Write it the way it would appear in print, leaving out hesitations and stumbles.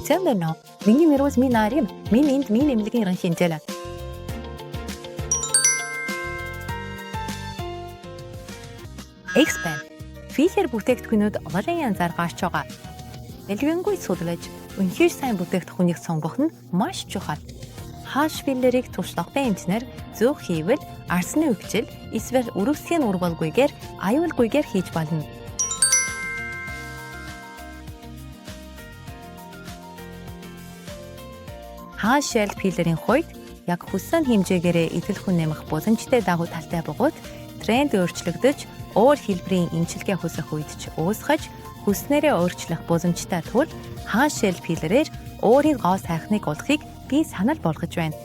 있잖아요. 미니미로스 미나림, 미민트 미니밀기랑 신젤라. Expand. Фишер бүтээгдэхүүнүүд олон янзаар гарч байгаа. Дэлгэнгүй судлаж, үнэхээр сайн бүтээгдэхүүнийг сонгох нь маш чухал. Хааш филлерийг туршлагатай эмчнэр зөв хийвэл арсны өвчл эсвэл өрөвсгийн урвалгүйгээр аюулгүйгээр хийж болно. Хааш шалт филлерийн хувьд яг хүссэн хэмжээгээрээ идэлхүн нэмэх боломжтой дагуу талтай бөгөөд тренд өөрчлөгдөж өөр хэлбэрийн эмчилгээ хүсэх үед ч уусгаж хүснээрээ өөрчлөх боломжтой тул хааш шалт филлерээр өөрийн гоо сайхныг олохыг би санал болгож байна.